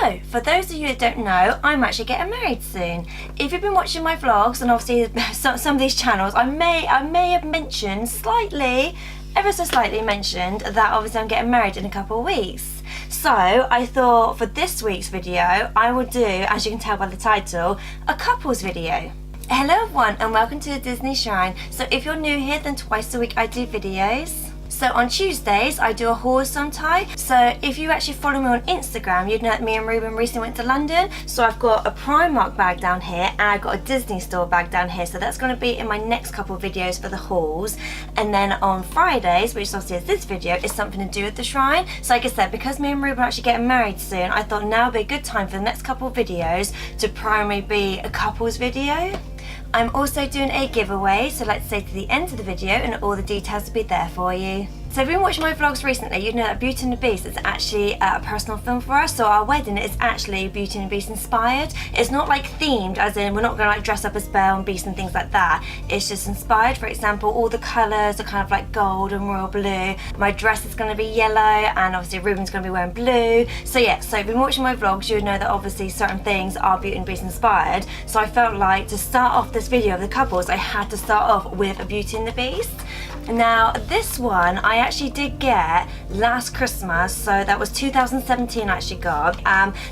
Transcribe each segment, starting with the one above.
So, for those of you that don't know, I'm actually getting married soon. If you've been watching my vlogs and obviously some of these channels, I may have mentioned slightly, ever so slightly mentioned that obviously I'm getting married in a couple of weeks. So I thought for this week's video, I would do, as you can tell by the title, a couples video. Hello everyone and welcome to the Disney Shrine. So if you're new here, then twice a week I do videos. So on Tuesdays, I do a horizontal tie. So if you actually follow me on Instagram, you'd know that me and Ruben recently went to London. So I've got a Primark bag down here and I've got a Disney store bag down here. So that's going to be in my next couple of videos for the hauls. And then on Fridays, which obviously is this video, is something to do with the shrine. So like I said, because me and Ruben are actually getting married soon, I thought now would be a good time for the next couple of videos to primarily be a couples video. I'm also doing a giveaway, so let's stay to the end of the video and all the details will be there for you. So if you've been watching my vlogs recently, you'd know that Beauty and the Beast is actually a personal film for us. So our wedding is actually Beauty and the Beast inspired. It's not like themed, as in we're not going to like dress up as Belle and Beast and things like that. It's just inspired. For example, all the colours are kind of like gold and royal blue. My dress is going to be yellow and obviously Ruben's going to be wearing blue. So yeah, so if you've been watching my vlogs, you would know that obviously certain things are Beauty and the Beast inspired. So I felt like to start off this video of the couples, I had to start off with a Beauty and the Beast. Now this one I actually did get last Christmas, so that was 2017 I actually got.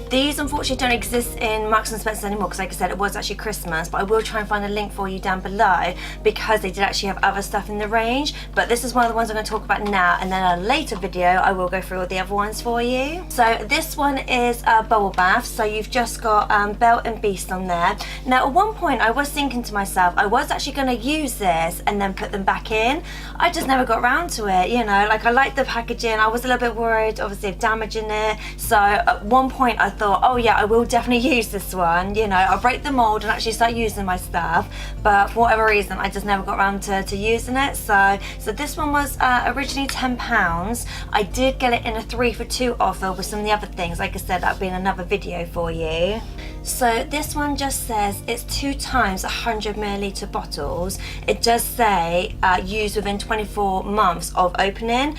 These unfortunately don't exist in Marks and Spencer anymore because like I said it was actually Christmas, but I will try and find a link for you down below because they did actually have other stuff in the range. But this is one of the ones I'm going to talk about now, and then in a later video I will go through all the other ones for you. So this one is a bubble bath, so you've just got Belle and Beast on there. Now at one point I was thinking to myself I was actually going to use this and then put them back in. I just never got around to it, you know, like I like the packaging. I was a little bit worried obviously of damaging it, so at one point I thought, oh yeah, I will definitely use this one, you know, I'll break the mold and actually start using my stuff, but for whatever reason I just never got around to using it. So this one was originally £10. I did get it in a 3 for 2 offer with some of the other things. Like I said, that'll be in another video for you. So this one just says it's 2 times 100ml bottles. It does say used within 24 months of opening.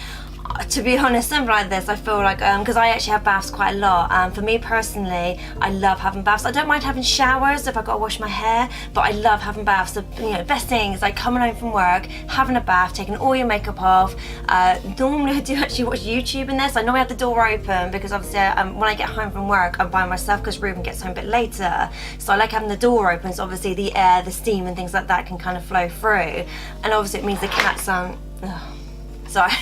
To be honest, something like this, I feel like, because I actually have baths quite a lot. For me personally, I love having baths. I don't mind having showers if I've got to wash my hair, but I love having baths. So, you know, the best thing is like coming home from work, having a bath, taking all your makeup off. Normally I do actually watch YouTube in this. I normally have the door open because obviously when I get home from work, I'm by myself because Ruben gets home a bit later. So I like having the door open so obviously the air, the steam and things like that can kind of flow through. And obviously it means the cats aren't, sorry.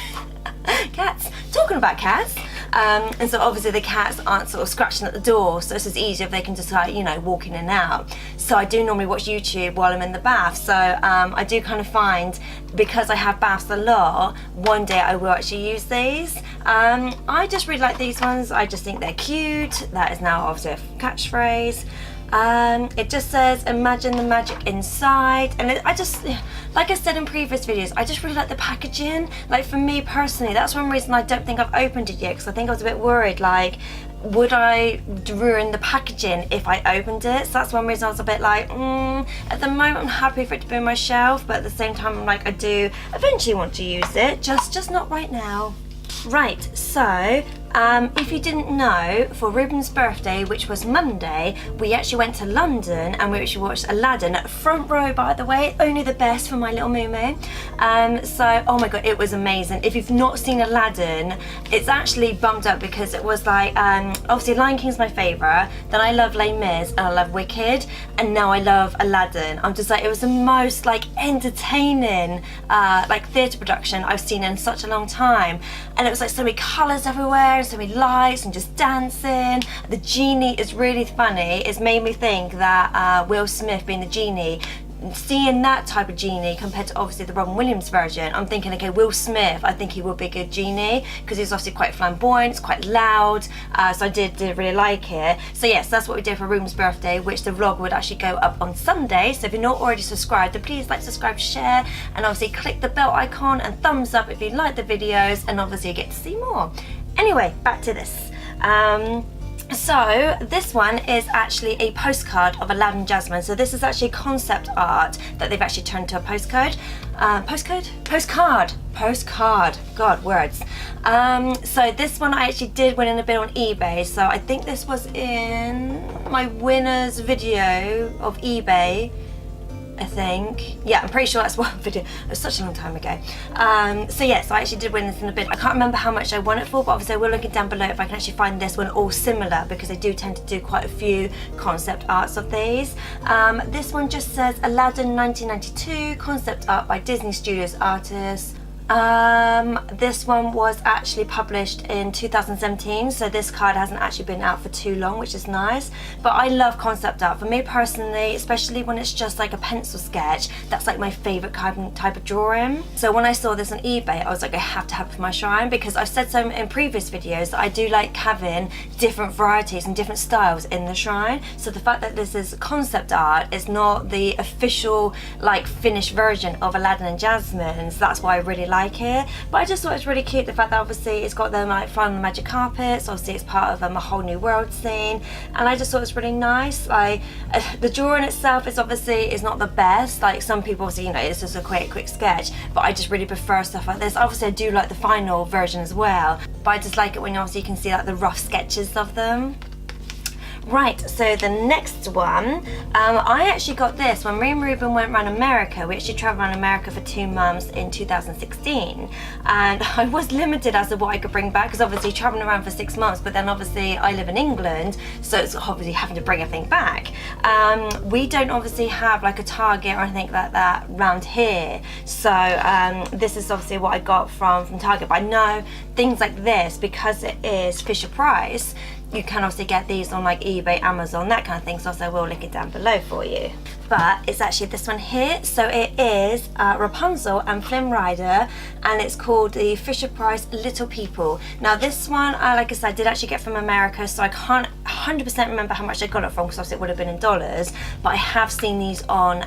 Cats, talking about cats, and so obviously the cats aren't sort of scratching at the door, so it's just easier if they can just like, you know, walk in and out. So I do normally watch YouTube while I'm in the bath, so I do kind of find, because I have baths a lot, one day I will actually use these. I just really like these ones. I just think they're cute. That is now obviously a catchphrase. It just says imagine the magic inside, and I just, like I said in previous videos, I just really like the packaging. Like for me personally, that's one reason I don't think I've opened it yet, because I think I was a bit worried like would I ruin the packaging if I opened it. So that's one reason I was a bit like at the moment I'm happy for it to be on my shelf, but at the same time I'm like I do eventually want to use it, just not right now. Right, so if you didn't know, for Ruben's birthday, which was Monday, we actually went to London and we actually watched Aladdin. Front row, by the way, only the best for my little moo-moo. So, oh my god, it was amazing. If you've not seen Aladdin, it's actually bumped up because it was like, obviously Lion King's my favourite, then I love Les Mis and I love Wicked, and now I love Aladdin. I'm just like, it was the most like entertaining like theatre production I've seen in such a long time. And it was like so many colours everywhere, so many lights and just dancing. The genie is really funny. It's made me think that Will Smith being the genie, seeing that type of genie compared to obviously the Robin Williams version, I'm thinking, okay, Will Smith, I think he would be a good genie because he's obviously quite flamboyant, it's quite loud, so I did really like it. So yes, that's what we did for Ruben's birthday, which the vlog would actually go up on Sunday. So if you're not already subscribed, then please like, subscribe, share, and obviously click the bell icon and thumbs up if you like the videos, and obviously you get to see more. Anyway, back to this. So this one is actually a postcard of Aladdin and Jasmine. So this is actually concept art that they've actually turned to a postcard. Postcard. God, words. So this one I actually did win in a bid on eBay. So I think this was in my winners video of eBay. I think. Yeah, I'm pretty sure that's one video. It was such a long time ago. So yeah, so I actually did win this in a bid. I can't remember how much I won it for, but obviously I will look it down below if I can actually find this one all similar, because they do tend to do quite a few concept arts of these. This one just says Aladdin 1992, concept art by Disney Studios artists. This one was actually published in 2017, so this card hasn't actually been out for too long, which is nice. But I love concept art. For me personally, especially when it's just like a pencil sketch, that's like my favourite type of drawing. So when I saw this on eBay, I was like, I have to have it for my shrine, because I've said so in previous videos that I do like having different varieties and different styles in the shrine. So the fact that this is concept art, it's not the official like finished version of Aladdin and Jasmine, so that's why I really like it. But I just thought it's really cute, the fact that obviously it's got them like flying on the magic carpets. Obviously it's part of a whole new world scene, and I just thought it's really nice. Like the drawing itself is obviously is not the best. Like some people obviously, you know, it's just a quick sketch, but I just really prefer stuff like this. Obviously I do like the final version as well, but I just like it when obviously you can see like the rough sketches of them. Right, so the next one, I actually got this when me and Ruben went around America. We actually travelled around America for 2 months in 2016, and I was limited as to what I could bring back, because obviously travelling around for 6 months, but then obviously I live in England, so it's obviously having to bring everything back. We don't obviously have like a Target or anything like that around here, so this is obviously what I got from Target. But I know things like this, because it is Fisher Price, you can also get these on like eBay, Amazon, that kind of thing, so I will link it down below for you. But it's actually this one here. So it is Rapunzel and Flynn Rider, and it's called the Fisher Price Little People. Now this one, like I said, I did actually get from America, so I can't 100% remember how much I got it from, because obviously it would have been in dollars, but I have seen these on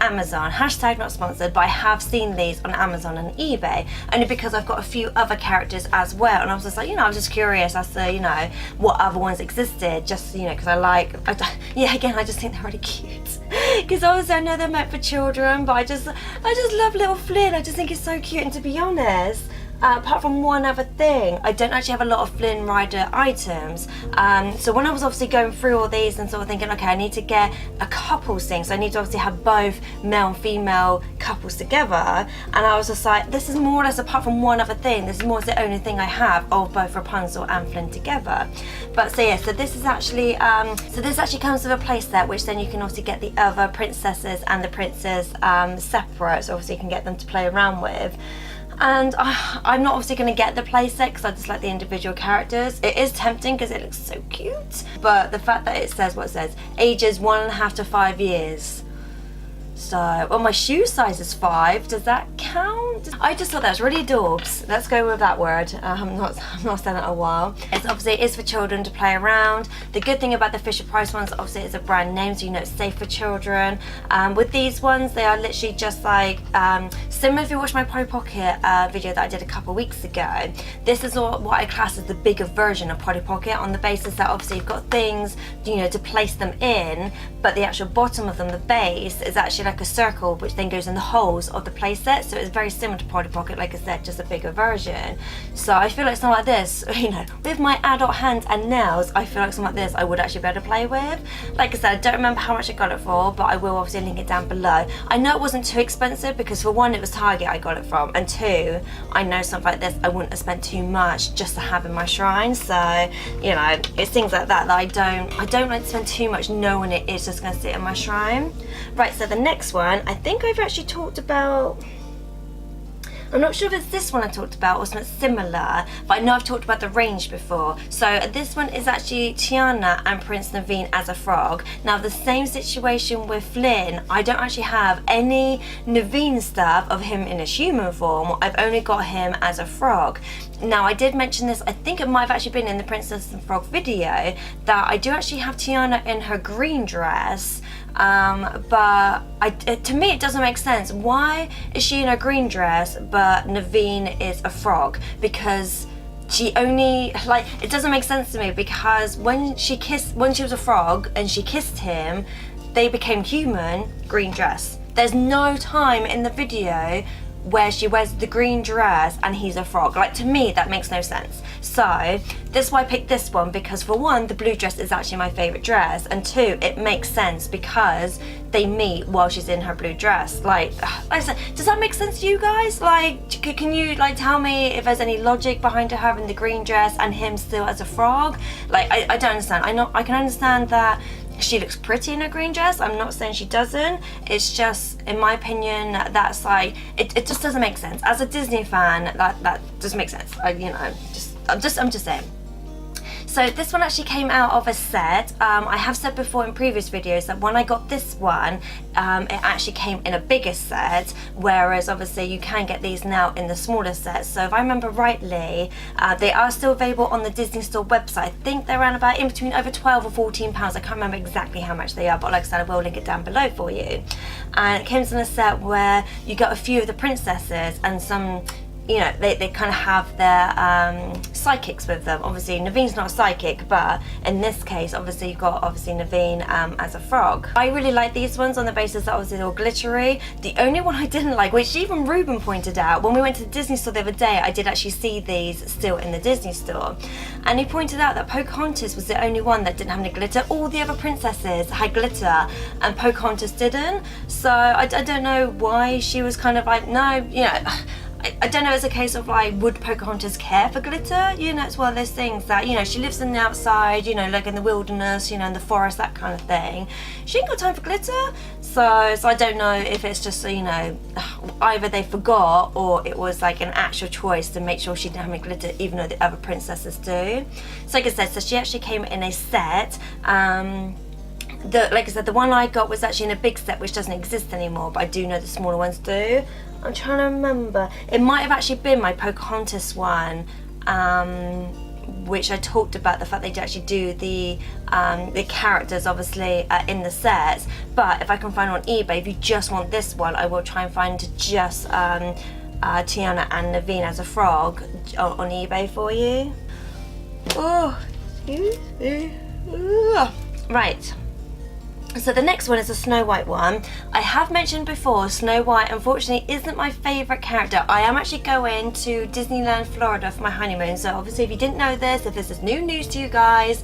Amazon, hashtag not sponsored, but I have seen these on Amazon and eBay, only because I've got a few other characters as well, and I was just like, you know, I was just curious as to, you know, what other ones existed, just, you know, because yeah, again, I just think they're really cute, because obviously I know they're meant for children, but I just love little Flynn. I just think it's so cute, and to be honest, apart from one other thing, I don't actually have a lot of Flynn Rider items. So when I was obviously going through all these and sort of thinking, okay, I need to get a couples thing, so I need to obviously have both male and female couples together, and I was just like, this is more or less, apart from one other thing, this is more or less the only thing I have of both Rapunzel and Flynn together. But so yeah, so this is actually, so this actually comes with a playset, which then you can obviously get the other princesses and the princes separate, so obviously you can get them to play around with. And I'm not obviously going to get the playset because I just like the individual characters. It is tempting because it looks so cute, but the fact that it says what it says, ages 1.5 to 5 years. So, well, my shoe size is 5. Does that count? I just thought that was really adorbs. Let's go with that word. I'm not saying that in a while. It's obviously it is for children to play around. The good thing about the Fisher Price ones, obviously, it's a brand name, so you know it's safe for children. With these ones, they are literally just like similar. If you watch my Polly Pocket video that I did a couple of weeks ago, this is what I class as the bigger version of Polly Pocket, on the basis that obviously you've got things, you know, to place them in, but the actual bottom of them, the base, is actually like a circle, which then goes in the holes of the playset. So it's very similar to Polly Pocket, like I said, just a bigger version. So I feel like something like this, you know, with my adult hands and nails, I feel like something like this I would actually be able to play with. Like I said, I don't remember how much I got it for, but I will obviously link it down below. I know it wasn't too expensive, because for one, it was Target I got it from, and two, I know something like this I wouldn't have spent too much just to have in my shrine. So, you know, it's things like that I don't like to spend too much knowing it is just going to sit in my shrine. Right, so the next one, I think I've actually talked about, I'm not sure if it's this one I talked about or something similar, but I know I've talked about the range before. So this one is actually Tiana and Prince Naveen as a frog. Now the same situation with Flynn, I don't actually have any Naveen stuff of him in a human form. I've only got him as a frog. Now I did mention this, I think it might have actually been in the Princess and Frog video, that I do actually have Tiana in her green dress, but to me it doesn't make sense. Why is she in her green dress but Naveen is a frog? Because she only, like, it doesn't make sense to me, because when she was a frog and she kissed him, they became human. Green dress. There's no time in the video where she wears the green dress and he's a frog. Like, to me, that makes no sense. So this is why I picked this one, because for one, the blue dress is actually my favorite dress, and two, it makes sense because they meet while she's in her blue dress. Like I said, does that make sense to you guys? Like, can you like tell me if there's any logic behind her having the green dress and him still as a frog? Like, I don't understand. I can understand that she looks pretty in a green dress. I'm not saying she doesn't. It's just, in my opinion, that's like, it just doesn't make sense. As a Disney fan, that doesn't make sense. I'm just saying. So this one actually came out of a set. I have said before in previous videos that when I got this one, it actually came in a bigger set, whereas obviously you can get these now in the smaller sets. So if I remember rightly, they are still available on the Disney Store website. I think they're around about in between over 12 or 14 pounds. I can't remember exactly how much they are, but like I said, I will link it down below for you. And it comes in a set where you get a few of the princesses and some, you know, they kind of have their psychics with them. Obviously, Naveen's not a psychic, but in this case, obviously, you've got Naveen as a frog. I really like these ones on the basis that obviously they're all glittery. The only one I didn't like, which even Ruben pointed out, when we went to the Disney Store the other day, I did actually see these still in the Disney Store. And he pointed out that Pocahontas was the only one that didn't have any glitter. All the other princesses had glitter, and Pocahontas didn't. So I don't know why she was kind of like, no, you know, I don't know, it's a case of like, would Pocahontas care for glitter? You know, it's one of those things that, you know, she lives in the outside, you know, like in the wilderness, you know, in the forest, that kind of thing. She ain't got time for glitter. So I don't know if it's just, you know, either they forgot or it was like an actual choice to make sure she didn't have any glitter, even though the other princesses do. So like I said, so she actually came in a set. Like I said, the one I got was actually in a big set, which doesn't exist anymore, but I do know the smaller ones do. I'm trying to remember. It might have actually been my Pocahontas one, which I talked about the fact they actually do the characters obviously in the sets. But if I can find on eBay, if you just want this one, I will try and find just Tiana and Naveen as a frog on eBay for you. Oh, excuse me. Right. So the next one is a Snow White one. I have mentioned before, Snow White unfortunately isn't my favourite character. I am actually going to Disneyland, Florida for my honeymoon. So obviously if you didn't know this, if this is new news to you guys,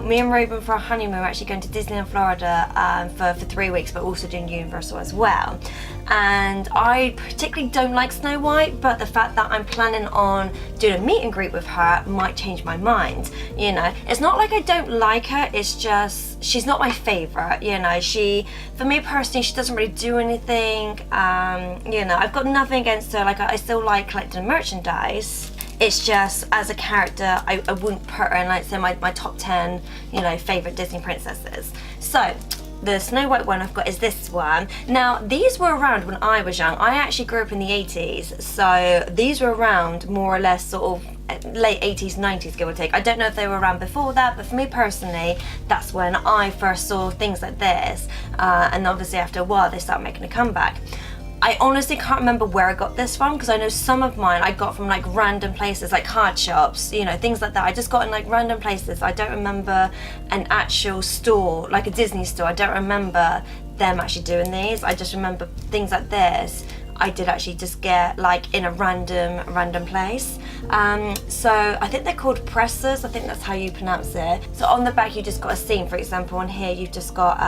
me and Ruben for our honeymoon, we're actually going to Disneyland, Florida for 3 weeks, but also doing Universal as well. And I particularly don't like Snow White, but the fact that I'm planning on doing a meet and greet with her might change my mind. You know, it's not like I don't like her, it's just she's not my favorite. You know, for me personally, she doesn't really do anything. You know, I've got nothing against her. Like, I still like collecting merchandise. It's just, as a character, I wouldn't put her in, like, say, my top 10, you know, favorite Disney princesses. So the Snow White one I've got is this one. Now, these were around when I was young. I actually grew up in the 80s, so these were around more or less sort of late 80s, 90s, give or take. I don't know if they were around before that, but for me personally, that's when I first saw things like this. And obviously after a while, they started making a comeback. I honestly can't remember where I got this from, because I know some of mine I got from like random places, like card shops, you know, things like that. I just got in like random places. I don't remember an actual store, like a Disney store. I don't remember them actually doing these. I just remember things like this I did actually just get like in a random place. So I think they're called presses. I think that's how you pronounce it. So on the back you just got a scene, for example. On here you've just got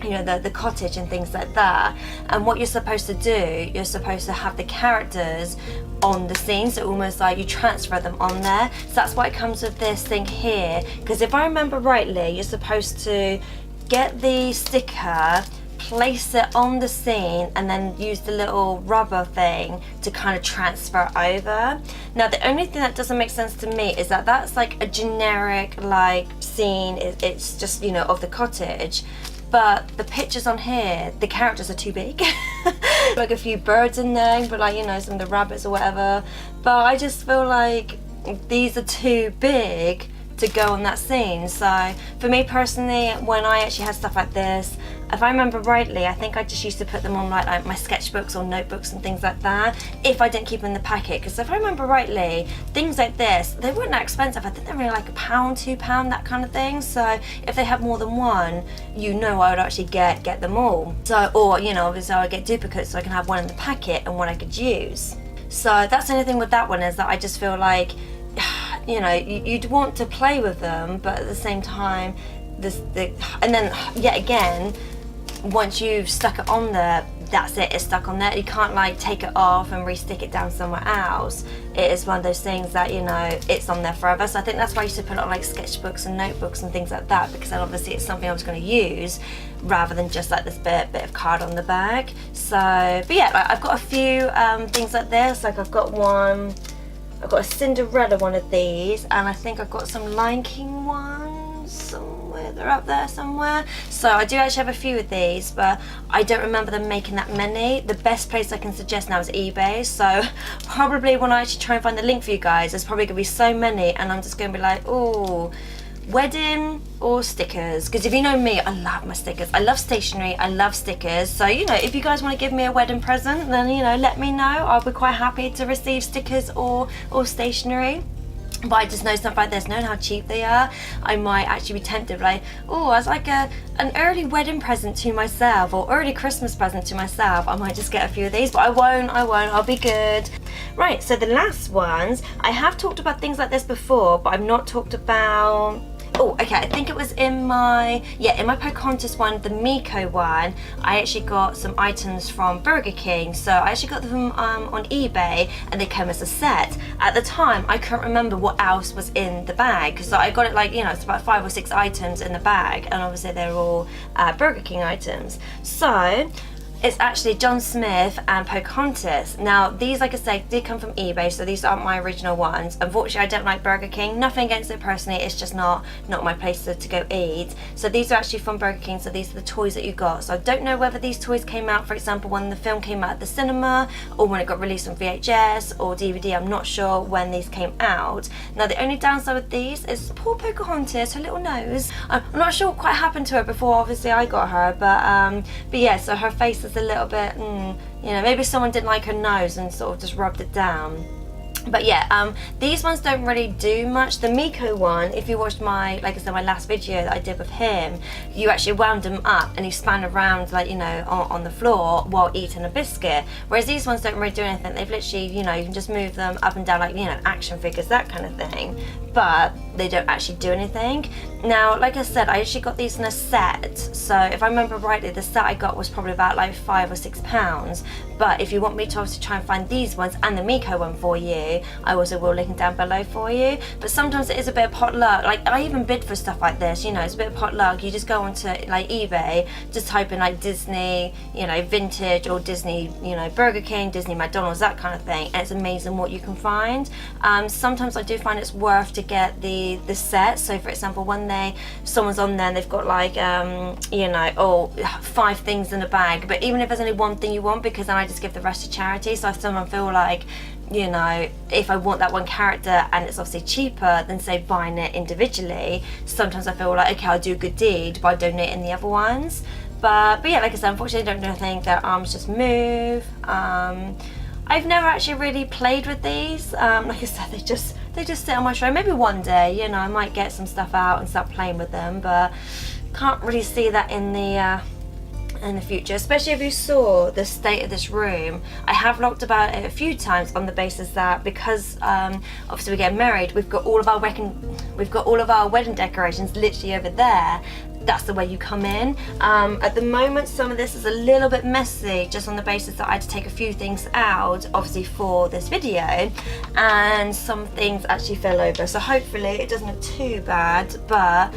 you know, the cottage and things like that. And what you're supposed to do, you're supposed to have the characters on the scene, so almost like you transfer them on there. So that's why it comes with this thing here, because if I remember rightly, you're supposed to get the sticker, place it on the scene, and then use the little rubber thing to kind of transfer over. Now the only thing that doesn't make sense to me is that that's like a generic like scene, it's just, you know, of the cottage. But the pictures on here, the characters are too big. Like a few birds in there, but like, you know, some of the rabbits or whatever. But I just feel like these are too big to go on that scene. So for me personally, when I actually had stuff like this, if I remember rightly, I think I just used to put them on like my sketchbooks or notebooks and things like that, if I didn't keep them in the packet. Because if I remember rightly, things like this, they weren't that expensive. I think they're really like £1, £2, that kind of thing. So if they have more than one, you know, I would actually get them all. So, or, you know, obviously I would get duplicates so I can have one in the packet and one I could use. So that's the only thing with that one, is that I just feel like, you know, you'd want to play with them, but at the same time, and then yet again, once you've stuck it on there, that's it, it's stuck on there. You can't like take it off and re-stick it down somewhere else. It is one of those things that, you know, it's on there forever. So I think that's why I used to put it on like sketchbooks and notebooks and things like that, because then obviously it's something I was going to use rather than just like this bit of card on the bag. So, but yeah, like, I've got a few things like this. Like I've got a Cinderella one of these, and I think I've got some Lion King ones somewhere. They're up there somewhere. So I do actually have a few of these, but I don't remember them making that many. The best place I can suggest now is eBay. So probably when I actually try and find the link for you guys, there's probably gonna be so many, and I'm just gonna be like, oh, wedding or stickers. Because if you know me, I love my stickers. I love stationery, I love stickers. So, you know, if you guys want to give me a wedding present, then, you know, let me know. I'll be quite happy to receive stickers or stationery. But I just know stuff like this, knowing how cheap they are, I might actually be tempted, like, oh, as like an early wedding present to myself, or early Christmas present to myself, I might just get a few of these. But I won't, I'll be good. Right, so the last ones, I have talked about things like this before, but I've not talked about, oh, okay, I think it was in my Pocahontas one, the Miko one, I actually got some items from Burger King. So I actually got them on eBay, and they come as a set. At the time, I couldn't remember what else was in the bag, because I got it like, you know, it's about 5 or 6 items in the bag, and obviously they're all Burger King items. So it's actually John Smith and Pocahontas. Now these, like I say, did come from eBay, so these aren't my original ones. Unfortunately, I don't like Burger King. Nothing against it personally, it's just not my place to go eat. So these are actually from Burger King, so these are the toys that you got. So I don't know whether these toys came out, for example, when the film came out at the cinema, or when it got released on VHS or DVD. I'm not sure when these came out. Now the only downside with these is poor Pocahontas, her little nose. I'm not sure what quite happened to her before obviously I got her, but yeah, so her face is a little bit, you know, maybe someone didn't like her nose and sort of just rubbed it down. But yeah, these ones don't really do much. The Miko one, if you watched my, like I said, my last video that I did with him, you actually wound him up and he span around, like, you know, on the floor while eating a biscuit. Whereas these ones don't really do anything. They've literally, you know, you can just move them up and down like, you know, action figures, that kind of thing. But they don't actually do anything. Now, like I said, I actually got these in a set. So if I remember rightly, the set I got was probably about like £5 or £6. But if you want me to obviously try and find these ones and the Miko one for you, I also will link them down below for you. But sometimes it is a bit of pot luck. Like, I even bid for stuff like this, you know, it's a bit of pot luck. You just go onto like eBay, just type in like Disney, you know, vintage, or Disney, you know, Burger King, Disney, McDonald's, that kind of thing. And it's amazing what you can find. Sometimes I do find it's worth to get the set. So for example, when someone's on there and they've got like, you know, 5 things in a bag, but even if there's only one thing you want, because then I just give the rest to charity. So if someone feel like, you know, if I want that one character and it's obviously cheaper than say buying it individually, sometimes I feel like, okay, I'll do a good deed by donating the other ones. But yeah, like I said, unfortunately I don't do anything. Their arms just move. I've never actually really played with these. Like I said, they just sit on my tray. Maybe one day, you know, I might get some stuff out and start playing with them, but can't really see that in the future. Especially if you saw the state of this room. I have looked about it a few times on the basis that because obviously we're getting married, we've got all of our wedding decorations literally over there. That's the way you come in. At the moment, some of this is a little bit messy, just on the basis that I had to take a few things out, obviously for this video, and some things actually fell over. So hopefully it doesn't look too bad. But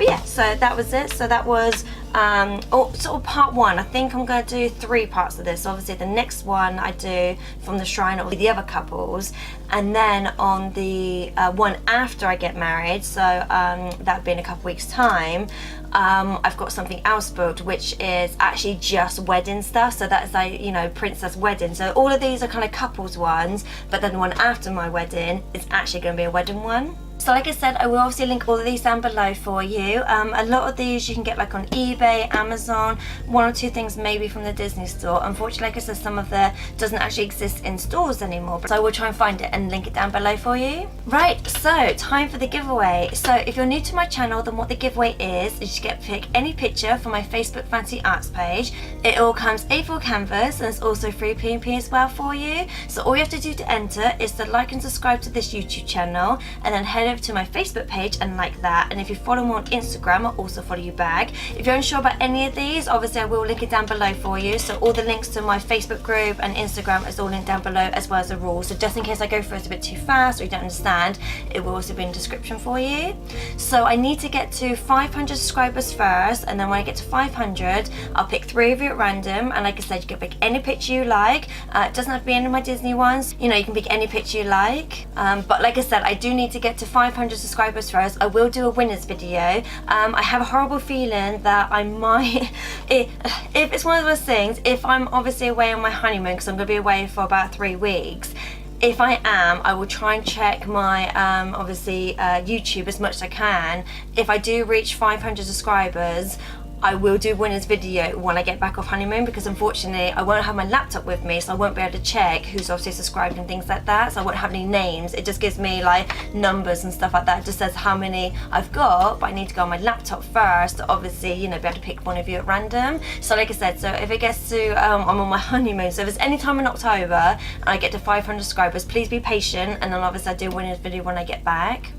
yeah, so that was it. So that was sort of part 1. I think I'm going to do 3 parts of this. So obviously the next one I do from the shrine or the other couples, and then on the one after I get married, so that'd be in a couple weeks time, I've got something else booked, which is actually just wedding stuff. So that's like, you know, princess wedding. So all of these are kind of couples ones, but then the one after my wedding is actually going to be a wedding one. So like I said, I will obviously link all of these down below for you. A lot of these you can get like on eBay, Amazon, one or two things maybe from the Disney store. Unfortunately, like I said, some of the doesn't actually exist in stores anymore, so I will try and find it and link it down below for you. Right, so time for the giveaway. So if you're new to my channel, then what the giveaway is you get to pick any picture from my Facebook Fancy Arts page. It all comes A4 canvas and it's also free P&P as well for you. So all you have to do to enter is to like and subscribe to this YouTube channel, and then head over to my Facebook page and like that. And if you follow me on Instagram, I'll also follow you back. If you're unsure about any of these, obviously I will link it down below for you. So all the links to my Facebook group and Instagram is all linked down below, as well as the rules. So just in case I go through it a bit too fast or you don't understand, it will also be in the description for you. So I need to get to 500 subscribers first, and then when I get to 500, I'll pick 3 of you at random. And like I said, you can pick any picture you like. It doesn't have to be any of my Disney ones. You know, you can pick any picture you like. But like I said, I do need to get to 500 subscribers first. I will do a winners video. I have a horrible feeling that I might, if it's one of those things, if I'm obviously away on my honeymoon, because I'm going to be away for about 3 weeks, if I am, I will try and check my obviously YouTube as much as I can. If I do reach 500 subscribers, I will do winners video when I get back off honeymoon, because unfortunately I won't have my laptop with me, so I won't be able to check who's obviously subscribed and things like that. So I won't have any names. It just gives me like numbers and stuff like that. It just says how many I've got, but I need to go on my laptop first to obviously, you know, be able to pick one of you at random. So like I said, so if it gets to I'm on my honeymoon, so if it's any time in October and I get to 500 subscribers, please be patient, and then obviously I do a winners video when I get back.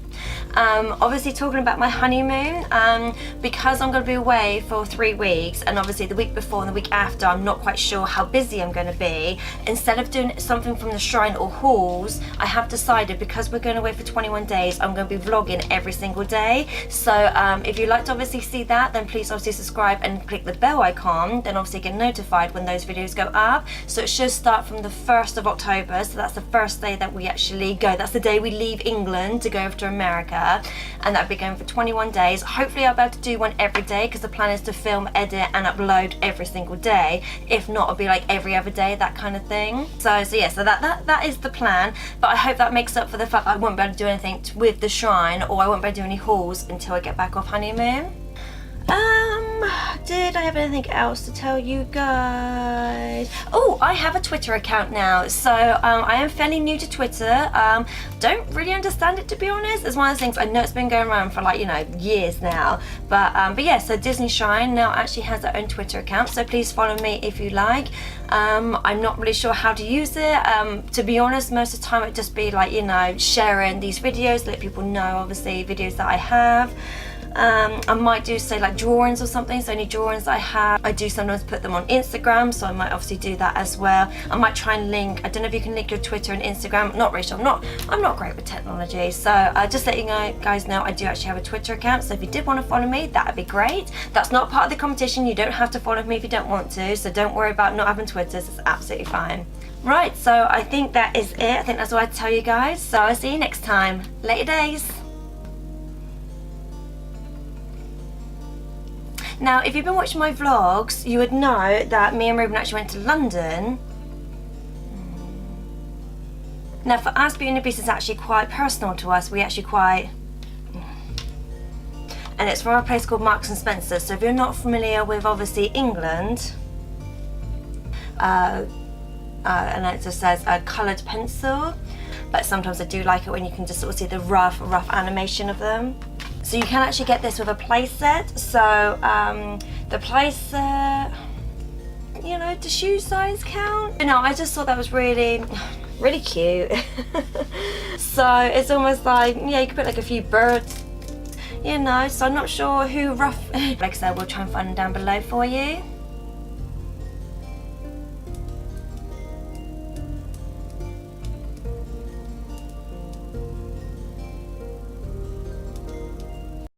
Obviously talking about my honeymoon, because I'm going to be away for 3 weeks, and obviously the week before and the week after I'm not quite sure how busy I'm going to be, instead of doing something from the shrine or halls, I have decided, because we're going away for 21 days, I'm going to be vlogging every single day. So if you'd like to obviously see that, then please obviously subscribe and click the bell icon, then obviously get notified when those videos go up. So it should start from the 1st of October, so that's the first day that we actually go. That's the day we leave England to go over to America, and that'll be going for 21 days. Hopefully I'll be able to do one every day, because the plan is to film, edit and upload every single day. If not, it'll be like every other day, that kind of thing. So yeah, so that is the plan. But I hope that makes up for the fact that I won't be able to do anything with the shrine, or I won't be able to do any hauls until I get back off honeymoon. Did I have anything else to tell you guys? Oh, I have a Twitter account now. So I am fairly new to Twitter. Don't really understand it, to be honest. It's one of those things, I know it's been going around for like, you know, years now. But yeah, so Disney Shrine now actually has their own Twitter account. So please follow me if you like. I'm not really sure how to use it. To be honest, most of the time it'd just be like, you know, sharing these videos, let people know obviously videos that I have. I might do say like drawings or something, so any drawings I have, I do sometimes put them on Instagram, so I might obviously do that as well. I might try and link, I don't know if you can link your Twitter and Instagram, not really sure, I'm not great with technology, so just letting you guys know I do actually have a Twitter account, so if you did want to follow me, that would be great. That's not part of the competition, you don't have to follow me if you don't want to, so don't worry about not having Twitter, it's absolutely fine. Right, so I think that is it. I think that's all I have to tell you guys, so I'll see you next time. Later days. Now, if you've been watching my vlogs, you would know that me and Ruben actually went to London. Now, for us, Beauty and the Beast is actually quite personal to us. We actually quite... And it's from a place called Marks and Spencer. So if you're not familiar with, obviously, England, and it just says a coloured pencil. But sometimes I do like it when you can just sort of see the rough animation of them. So you can actually get this with a play set. So the play set, you know, does shoe size count? You know, I just thought that was really cute. So it's almost like, yeah, you could put like a few birds, you know, so I'm not sure who rough, like I said, we'll try and find them down below for you.